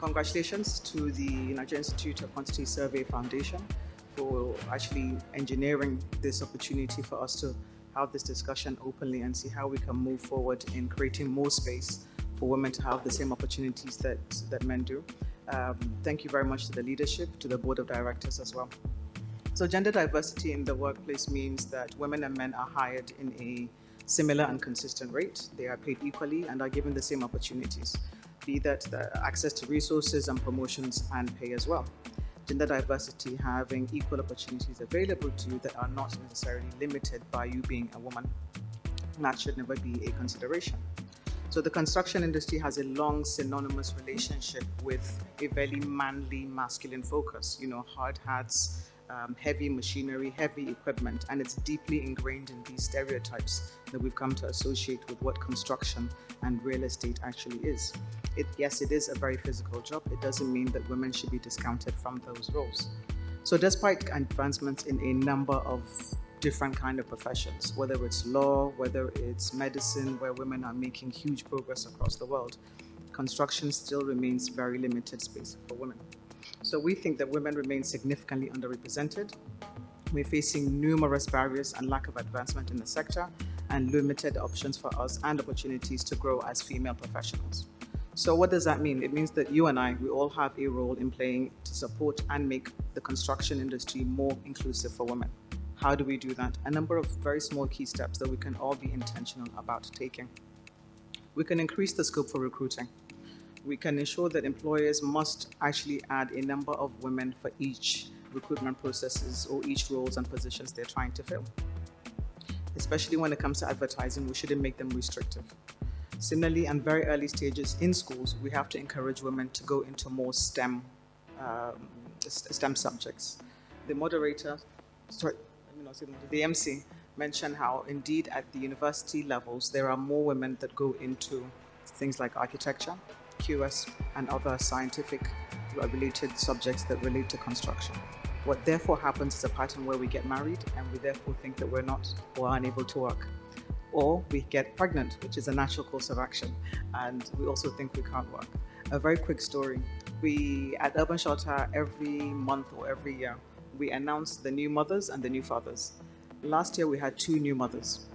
Congratulations to the Nigerian Institute of Quantity Survey Foundation for actually engineering this opportunity for us to have this discussion openly and see how we can move forward in creating more space for women to have the same opportunities that men do. Thank you very much to the leadership, to the board of directors as well. So gender diversity in the workplace means that women and men are hired in a similar and consistent rate. They are paid equally and are given the same opportunities, be that the access to resources and promotions and pay as well. Gender diversity having equal opportunities available to you that are not necessarily limited by you being a woman. And that should never be a consideration. So the construction industry has a long synonymous relationship with a very manly, masculine focus, hard hats, heavy machinery, heavy equipment, and it's deeply ingrained in these stereotypes that we've come to associate with what construction and real estate actually is. Yes, it is a very physical job. It doesn't mean that women should be discounted from those roles. So despite advancements in a number of different kind of professions, whether it's law, whether it's medicine, where women are making huge progress across the world, construction still remains very limited space for women. So we think that women remain significantly underrepresented. We're facing numerous barriers and lack of advancement in the sector and limited options for us and opportunities to grow as female professionals. So what does that mean? It means that you and I, we all have a role in playing to support and make the construction industry more inclusive for women. How do we do that? A number of very small key steps that we can all be intentional about taking. We can increase the scope for recruiting. We can ensure that employers must actually add a number of women for each recruitment processes or each roles and positions they're trying to fill. Especially when it comes to advertising, we shouldn't make them restrictive. Similarly, in very early stages in schools, we have to encourage women to go into more STEM subjects. The MC mentioned how indeed at the university levels, there are more women that go into things like architecture, QS, and other scientific related subjects that relate to construction. What therefore happens is a pattern where we get married and we therefore think that we're not or unable to work. Or we get pregnant, which is a natural course of action, and we also think we can't work. A very quick story. We at Urban Shelter, every month or every year, we announce the new mothers and the new fathers. Last year we had 2 new mothers.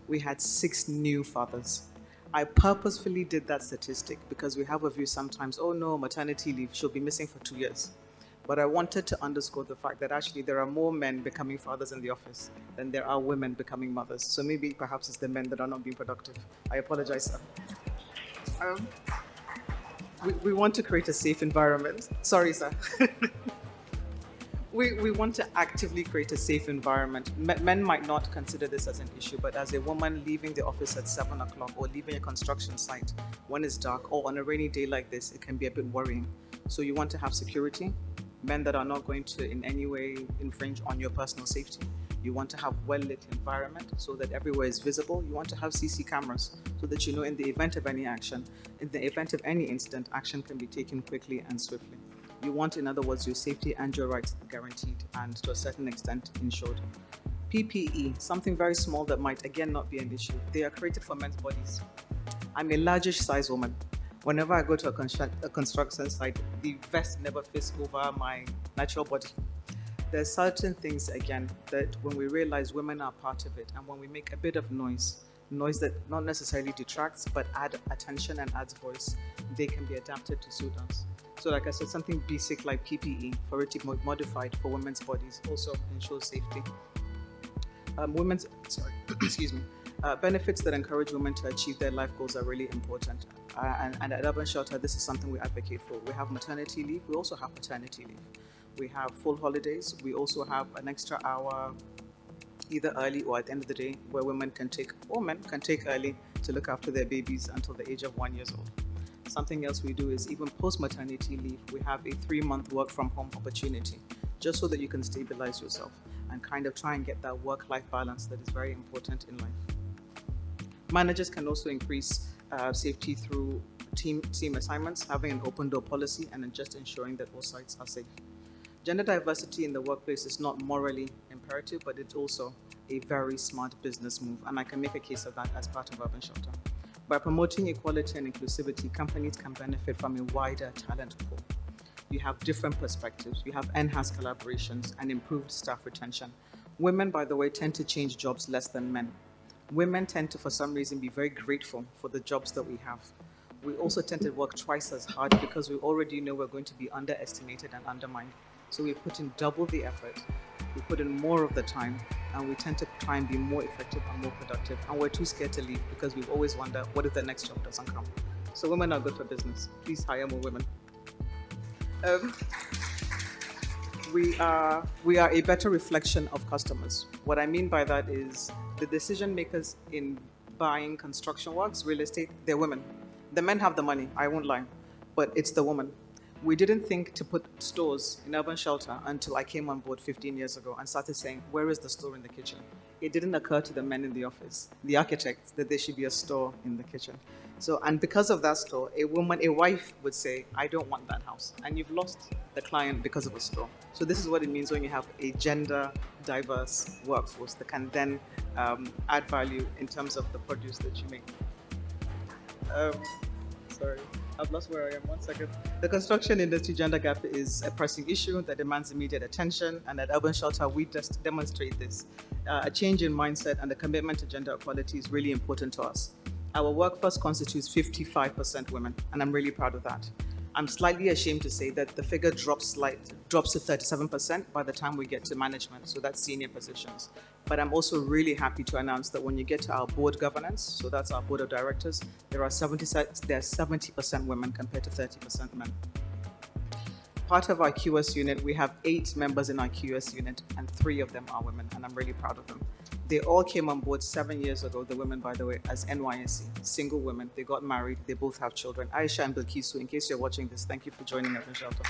We had 6 new fathers. I purposefully did that statistic because we have a view sometimes, oh no, maternity leave, she'll be missing for 2 years. But I wanted to underscore the fact that actually there are more men becoming fathers in the office than there are women becoming mothers. So maybe perhaps it's the men that are not being productive. I apologize, sir. We want to create a safe environment. Sorry, sir. We want to actively create a safe environment. Men might not consider this as an issue, but as a woman leaving the office at 7 o'clock or leaving a construction site when it's dark or on a rainy day like this, it can be a bit worrying. So you want to have security, men that are not going to in any way infringe on your personal safety. You want to have well-lit environment so that everywhere is visible. You want to have CC cameras so that you know in the event of any action, in the event of any incident, action can be taken quickly and swiftly. You want, in other words, your safety and your rights guaranteed and to a certain extent ensured. PPE, something very small that might again not be an issue. They are created for men's bodies. I'm a largish size woman. Whenever I go to a construction site, the vest never fits over my natural body. There are certain things, again, that when we realize women are part of it and when we make a bit of noise that not necessarily detracts but add attention and adds voice, they can be adapted to suit us. So like I said, something basic like PPE, for it to be modified for women's bodies, also ensures safety. Benefits that encourage women to achieve their life goals are really important. And at Urban Shelter, this is something we advocate for. We have maternity leave, we also have paternity leave. We have full holidays, we also have an extra hour, either early or at the end of the day, where women can take, or men can take early to look after their babies until the age of 1 year old. Something else we do is even post-maternity leave, we have a 3-month work from home opportunity, just so that you can stabilize yourself and kind of try and get that work-life balance that is very important in life. Managers can also increase safety through team assignments, having an open door policy, and then just ensuring that all sites are safe. Gender diversity in the workplace is not morally imperative, but it's also a very smart business move, and I can make a case of that as part of Urban Shelter. By promoting equality and inclusivity, companies can benefit from a wider talent pool. You have different perspectives, you have enhanced collaborations and improved staff retention. Women, by the way, tend to change jobs less than men. Women tend to, for some reason, be very grateful for the jobs that we have. We also tend to work twice as hard because we already know we're going to be underestimated and undermined. So we put in double the effort, we put in more of the time, and we tend to try and be more effective and more productive. And we're too scared to leave because we've always wondered, what if the next job doesn't come? So women are good for business. Please hire more women. We are a better reflection of customers. What I mean by that is the decision makers in buying construction works, real estate, they're women. The men have the money, I won't lie, but it's the woman. We didn't think to put stores in urban shelter until I came on board 15 years ago and started saying, where is the store in the kitchen? It didn't occur to the men in the office, the architects, that there should be a store in the kitchen. So, and because of that store, a wife would say, I don't want that house. And you've lost the client because of a store. So this is what it means when you have a gender diverse workforce that can then add value in terms of the produce that you make. Sorry, I've lost where I am, 1 second. The construction industry gender gap is a pressing issue that demands immediate attention, and at Urban Shelter, we just demonstrate this. A change in mindset and a commitment to gender equality is really important to us. Our workforce constitutes 55% women, and I'm really proud of that. I'm slightly ashamed to say that the figure drops to 37% by the time we get to management, so that's senior positions. But I'm also really happy to announce that when you get to our board governance, so that's our board of directors, there are 70% women compared to 30% men. Part of our QS unit, we have 8 members in our QS unit, and 3 of them are women, and I'm really proud of them. They all came on board 7 years ago, the women, by the way, as NYSC, single women. They got married, they both have children. Aisha and Bilkisu, in case you're watching this, thank you for joining Urban Shelter.